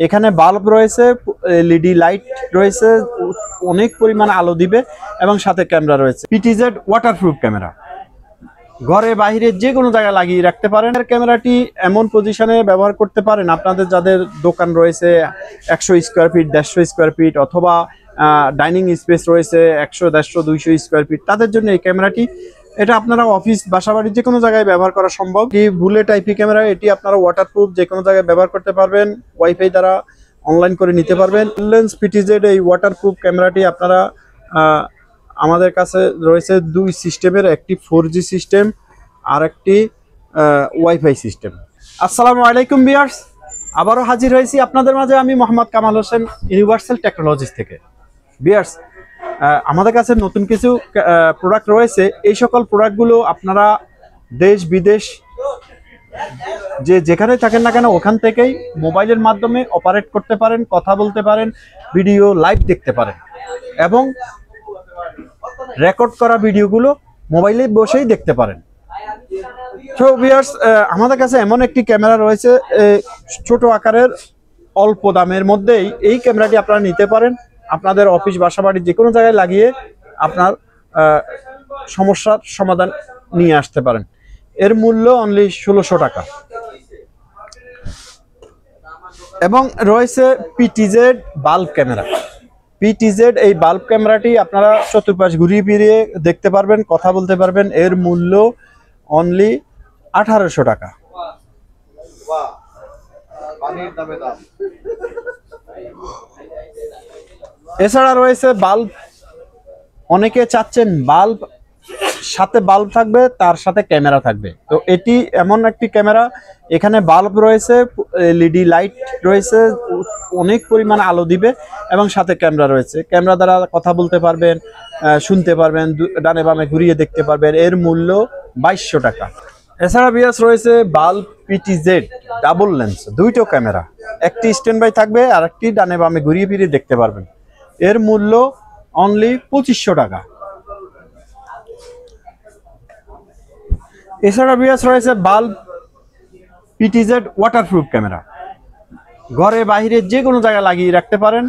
এখানে বাল্ব রয়েছে, LED light রয়েছে, অনেক পরিমাণ আলো দিবে এবং সাথে ক্যামেরা রয়েছে। পিটিজেড ওয়াটারপ্রুফ ক্যামেরা, ঘরে বাইরে যে কোনো জায়গায় লাগিয়ে রাখতে পারেন। ক্যামেরাটি এমন পজিশনে ব্যবহার করতে পারেন আপনাদের যাদের দোকান রয়েছে 100 স্কোয়ার ফিট, 150 স্কোয়ার ফিট, অথবা ডাইনিং স্পেস রয়েছে 100, 150, 200 স্কোয়ার ফিট, তাদের জন্য এই ক্যামেরাটি। এটা আপনারা অফিস, বাসাবাড়ি যে কোনো জায়গায় ব্যবহার করা সম্ভব। এই বুলেট আইপি ক্যামেরা, এটি আপনারা ওয়াটারপ্রুফ যে কোনো জায়গায় ব্যবহার করতে পারবেন, ওয়াইফাই দ্বারা অনলাইন করে নিতে পারবেন। লেন্স পিটিজেড এই ওয়াটারপ্রুফ ক্যামেরাটি আপনারা আমাদের কাছে রয়েছে দুই সিস্টেমের, একটি 4G সিস্টেম আর একটি ওয়াইফাই সিস্টেম। আসসালামু আলাইকুম ভিউয়ার্স, আবারও হাজির হয়েছি আপনাদের মাঝে আমি মোহাম্মদ কামাল হোসেন, ইউনিভার্সাল টেকনোলজিস থেকে। ভিউয়ার্স, আমাদের কাছে নতুন কিছু প্রোডাক্ট রয়েছে। এই সকল প্রোডাক্টগুলো আপনারা দেশ বিদেশ যেখানে থাকেন না কেন ওখান থেকেই মোবাইলের মাধ্যমে অপারেট করতে পারেন, কথা বলতে পারেন, ভিডিও লাইভ দেখতে পারেন এবং রেকর্ড করা ভিডিওগুলো মোবাইলে বসেই দেখতে পারেন। তো ভিউয়ার্স, আমাদের কাছে এমন একটি ক্যামেরা রয়েছে ছোট আকারের, অল্প দামের মধ্যেই এই ক্যামেরাটি আপনারা নিতে পারেন। আপনাদের অফিস, বাসাবাড়ি যে কোনো জায়গায় লাগিয়ে আপনার সমস্যার সমাধান নিয়ে আসতে পারেন। এর মূল্য অনলি 1600 টাকা। এবং রয়েছে পিটিজেড বাল্ব ক্যামেরা। পিটিজেড এই বাল্ব ক্যামেরাটি আপনারা চতুর্পাশ ঘুরিয়ে ফিরিয়ে দেখতে পারবেন, কথা বলতে পারবেন। এর মূল্য অনলি 1800 টাকা। এছাড়া রয়েছে বাল্ব। অনেকে চাচ্ছেন বাল্ব সাথে বাল্ব থাকবে, তার সাথে ক্যামেরা থাকবে। তো এটি এমন একটি ক্যামেরা, এখানে বাল্ব রয়েছে, এলইডি লাইট রয়েছে, অনেক পরিমাণ আলো দিবে এবং সাথে ক্যামেরা রয়েছে। ক্যামেরা দ্বারা কথা বলতে পারবেন, শুনতে পারবেন, ডানে বামে ঘুরিয়ে দেখতে পারবেন। এর মূল্য 2200 টাকা। এছাড়া ভিউয়ার্স রয়েছে বাল্ব পিটিজেড ডাবল লেন্স, দুইটো ক্যামেরা, একটি স্ট্যান্ড বাই থাকবে আর একটি ডানে বামে ঘুরিয়ে ফিরিয়ে দেখতে পারবেন। এর মূল্য অনলি 2500 টাকা। এছাড়া ভিউয়ার্স রয়েছে বাল্ব পিটিজেড ওয়াটারপ্রুফ ক্যামেরা, ঘরে বাইরে যে কোনো জায়গায় লাগিয়ে রাখতে পারেন।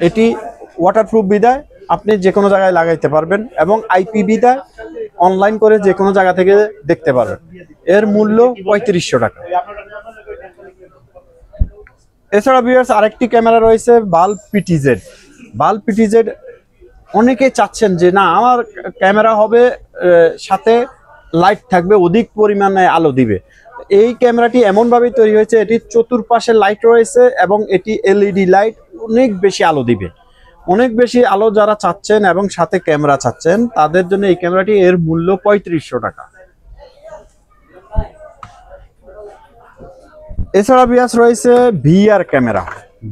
এটি ওয়াটারপ্রুফ বিদায় আপনি যে কোনো জায়গায় লাগাইতে পারবেন এবং আইপি বিদায় অনলাইন করে যে কোনো জায়গা থেকে দেখতে পারবেন। এর মূল্য 3500 টাকা। এছাড়া ভিউয়ার্স আরেকটি ক্যামেরা রয়েছে বাল্ব পিটিজেড। বাল্ব পিটিজেড অনেকে চাচ্ছেন যে না, আমার ক্যামেরা হবে সাথে লাইট থাকবে, অধিক পরিমাণে আলো দিবে। এই ক্যামেরাটি এমনভাবে তৈরি হয়েছে, এটি চতুর্পাশে লাইট রয়েছে এবং এটি এলইডি লাইট, অনেক বেশি আলো দিবে। অনেক বেশি আলো যারা চাচ্ছেন এবং সাথে ক্যামেরা চাচ্ছেন তাদের জন্য এই ক্যামেরাটি। এর মূল্য 3500 টাকা। এছাড়া ভিউয়ার্স রয়েছে ভিআর ক্যামেরা।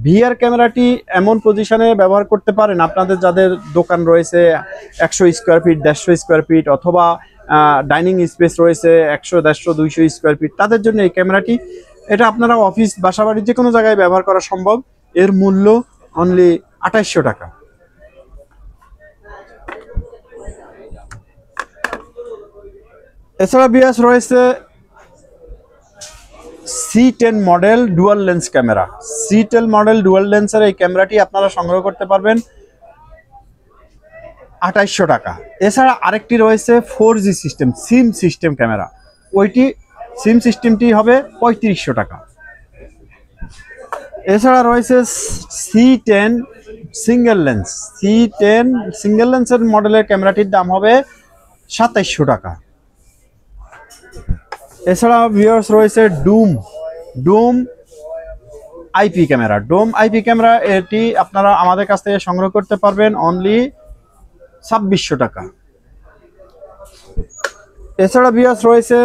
ভিআর ক্যামেরাটি এমন পজিশনে ব্যবহার করতে পারেন আপনাদের যাদের দোকান রয়েছে 100 স্কোয়ার ফিট, 150 স্কোয়ার ফিট, অথবা ডাইনিং স্পেস রয়েছে 100, 150, 200 স্কোয়ার ফিট, তাদের জন্য এই ক্যামেরাটি। এটা আপনারা অফিস, বাসাবাড়ি যে কোনো জায়গায় ব্যবহার করা সম্ভব। এর মূল্য অনলি 2800 টাকা। এছাড়া ভিউয়ার্স রয়েছে C10 model dual lens camera. C10 model dual লেন্সের এই ক্যামেরাটি আপনারা সংগ্রহ করতে পারবেন 2800 টাকা। এছাড়া আরেকটি রয়েছে 4G সিস্টেম, সিম সিস্টেম ক্যামেরা। ওইটি সিম সিস্টেমটি হবে 3500 টাকা। এছাড়া রয়েছে C10 single lens. C10 single লেন্সের মডেলের ক্যামেরাটির দাম হবে 2700 টাকা। এছাড়া ভিউয়ার্স রয়েছে ডুম আইপি ক্যামেরা। ডোম আইপি ক্যামেরা, এটি আপনারা আমাদের কাছ থেকে সংগ্রহ করতে পারবেন অনলি 2600 টাকা। এছাড়া ভিউয়ার্স রয়েছে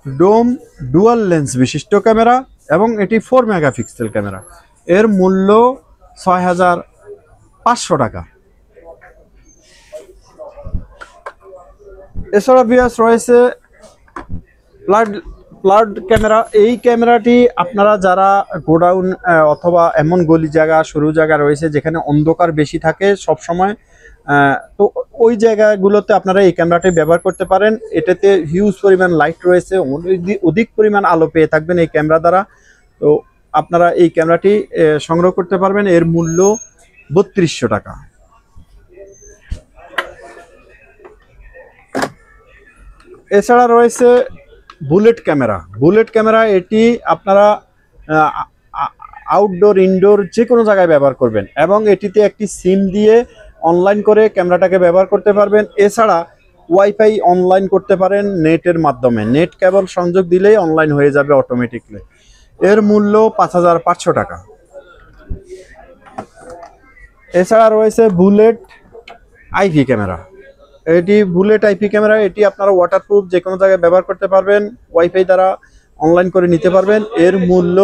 ডোম ডুয়াল লেন্স বিশিষ্ট ক্যামেরা এবং এটি 4 মেগাপিক্সেল ক্যামেরা। এর মূল্য 6500 টাকা। এছাড়া ভিউয়ার্স রয়েছে ফ্লাড ক্যামেরা। এই ক্যামেরাটি আপনারা যারা গোডাউন অথবা এমন গলি জায়গা, সরু জায়গা রয়েছে যেখানে অন্ধকার বেশি থাকে সব সময়, তো ওই জায়গাগুলোতে আপনারা এই ক্যামেরাটি ব্যবহার করতে পারেন। এটাতে হিউজ পরিমাণ লাইট রয়েছে, অধিক পরিমাণ আলো পেয়ে থাকবেন এই ক্যামেরা দ্বারা। তো আপনারা এই ক্যামেরাটি সংগ্রহ করতে পারবেন। এর মূল্য 3200 টাকা। এছাড়া রয়েছে বুলেট ক্যামেরা। বুলেট ক্যামেরা এটি আপনারা আউটডোর ইনডোর যে কোনো জায়গায় ব্যবহার করবেন এবং এটিতে একটি সিম দিয়ে অনলাইন করে ক্যামেরাটাকে ব্যবহার করতে পারবেন। এছাড়া ওয়াইফাই অনলাইন করতে পারেন নেটের মাধ্যমে। নেট কেবল সংযোগ দিলেই অনলাইন হয়ে যাবে অটোমেটিকলি। এর মূল্য 5500 টাকা। এছাড়া রয়েছে বুলেট আইপি ক্যামেরা। এটি বুলেট আইপি ক্যামেরা, এটি আপনারা ওয়াটারপ্রুফ যে কোনো জায়গায় ব্যবহার করতে পারবেন, ওয়াইফাই দ্বারা অনলাইন করে নিতে পারবেন। এর মূল্য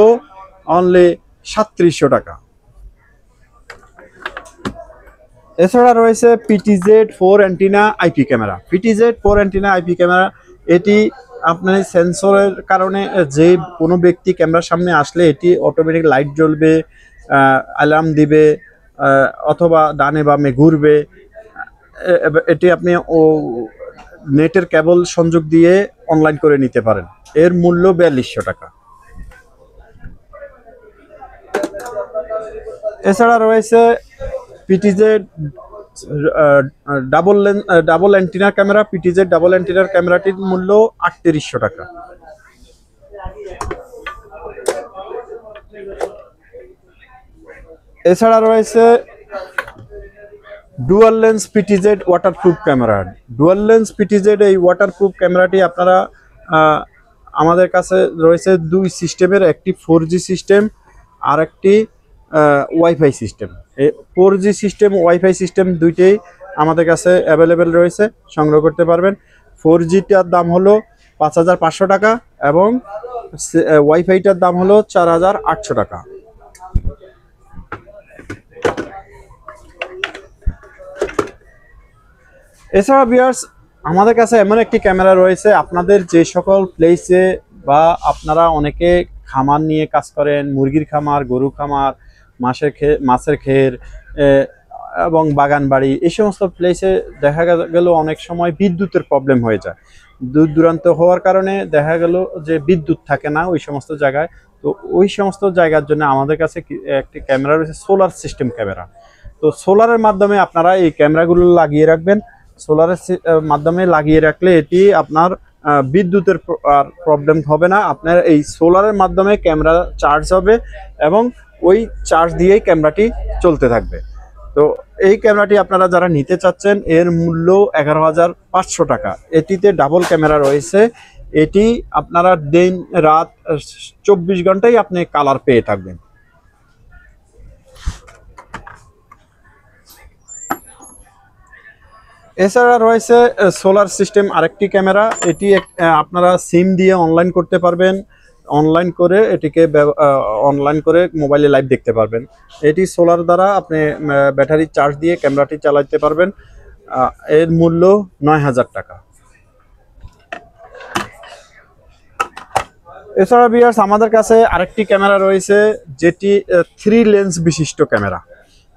অনলি 3700 টাকা। এছাড়া রয়েছে PTZ4 antenna IP camera. PTZ4 antenna IP camera এটি আপনার সেন্সরের কারণে যে কোনো ব্যক্তি ক্যামেরার সামনে আসলে এটি অটোমেটিক লাইট জ্বলবে, অ্যালার্ম দিবে, অথবা ডানে বামে ঘুরবে। এটি আপনি নেটের কেবল সংযোগ দিয়ে অনলাইন করে নিতে পারেন। এর মূল্য 4200 টাকা। এছাড়া রয়েছে PTZ double antenna camera. PTZ double অ্যান্টিনার ক্যামেরাটির মূল্য 3800 টাকা। এছাড়া রয়েছে dual lens PTZ waterproof camera. Dual lens PTZ এই ওয়াটারপ্রুফ ক্যামেরাটি আপনারা আমাদের কাছে রয়েছে দুই সিস্টেমের, একটি 4G সিস্টেম আর একটি ওয়াইফাই সিস্টেম। এই 4G সিস্টেম ওয়াইফাই সিস্টেম দুইটাই আমাদের কাছে অ্যাভেলেবেল রয়েছে, সংগ্রহ করতে পারবেন। 4Gটার দাম হলো 5500 টাকা এবং ওয়াইফাইটার দাম হলো 4800 টাকা। এছাড়া ভিউয়ার্স আমাদের কাছে এমন একটি ক্যামেরা রয়েছে, আপনাদের যে সকল প্লেসে বা আপনারা অনেকে খামার নিয়ে কাজ করেন, মুরগির খামার, গরু খামার, মাছের ক্ষের এবং বাগান বাড়ি, এই সমস্ত প্লেসে দেখা গেল অনেক সময় বিদ্যুতের প্রবলেম হয়ে যায়। দূর দূরান্ত হওয়ার কারণে দেখা গেল যে বিদ্যুৎ থাকে না ওই সমস্ত জায়গায়। তো ওই সমস্ত জায়গার জন্য আমাদের কাছে একটি ক্যামেরা রয়েছে, সোলার সিস্টেম ক্যামেরা। তো সোলারের মাধ্যমে আপনারা এই ক্যামেরাগুলো লাগিয়ে রাখবেন। সোলারের মাধ্যমে লাগিয়ে রাখলে এটি আপনার বিদ্যুতের আর প্রবলেম হবে না। আপনার এই সোলারের মাধ্যমে ক্যামেরা চার্জ হবে এবং ওই চার্জ দিয়েই ক্যামেরাটি চলতে থাকবে। তো এই ক্যামেরাটি আপনারা যারা নিতে চাচ্ছেন এর মূল্য 11500 টাকা। এটিতে ডাবল ক্যামেরা রয়েছে। এটি আপনারা দিন রাত 24 ঘন্টাই আপনি কালার পেয়ে থাকবেন। এছাড়া রয়েছে সোলার সিস্টেম আরেকটি ক্যামেরা। এটি আপনারা সিম দিয়ে অনলাইন করতে পারবেন, অনলাইন করে এটিকে অনলাইন করে মোবাইলে লাইভ দেখতে পারবেন। এটি সোলার দ্বারা আপনি ব্যাটারি চার্জ দিয়ে ক্যামেরাটি চালাতে পারবেন। এর মূল্য 9000 টাকা। এছাড়া ভিউয়ার্স আমাদের কাছে আরেকটি ক্যামেরা রয়েছে যেটি 3 লেন্স বিশিষ্ট ক্যামেরা।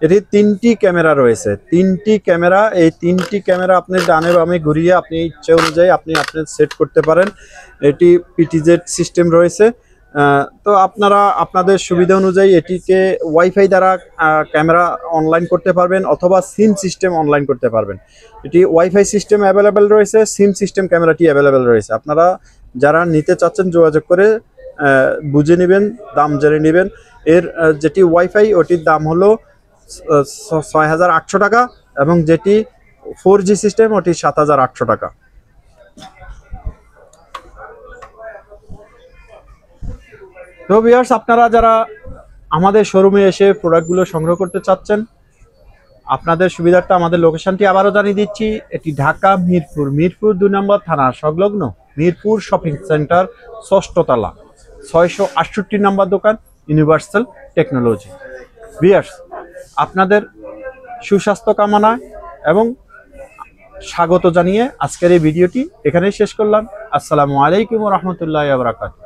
এটি 3টি ক্যামেরা রয়েছে। 3টি ক্যামেরা, এই 3টি ক্যামেরা আপনি ডানে বামে ঘুরিয়ে আপনি ইচ্ছে অনুযায়ী আপনি সেট করতে পারেন। এটি PTZ সিস্টেম রয়েছে। তো আপনারা আপনাদের সুবিধা অনুযায়ী এটিকে ওয়াইফাই দ্বারা ক্যামেরা অনলাইন করতে পারবেন অথবা সিম সিস্টেম অনলাইন করতে পারবেন। এটি ওয়াইফাই সিস্টেম অ্যাভেলেবেল রয়েছে, সিম সিস্টেম ক্যামেরাটি অ্যাভেলেবেল রয়েছে। আপনারা যারা নিতে চাচ্ছেন যোগাযোগ করে বুঝে নেবেন, দাম জেনে নেবেন। এর যেটি ওয়াইফাই ওটির দাম হলো 6800 টাকা এবং যেটি 4G সিস্টেম ওটি 7800 টাকা। তো ভিউয়ার্স আপনারা যারা আমাদের শোরুমে এসে প্রোডাক্টগুলো সংগ্রহ করতে চাচ্ছেন, আপনাদের সুবিধার্থে আমাদের লোকেশনটি আবারও জানিয়ে দিচ্ছি। এটি ঢাকা মিরপুর 2 নম্বর থানা সংলগ্ন মিরপুর শপিং সেন্টার 6ষ্ঠ তলা 668 নম্বর দোকান, ইউনিভার্সাল টেকনোলজি। ভিউয়ার্স আপনাদের সুস্বাস্থ্য কামনায় এবং স্বাগত জানিয়ে আজকের এই ভিডিওটি এখানেই শেষ করলাম। আসসালামু আলাইকুম ওয়া রাহমাতুল্লাহি ওয়া বারাকাতুহু।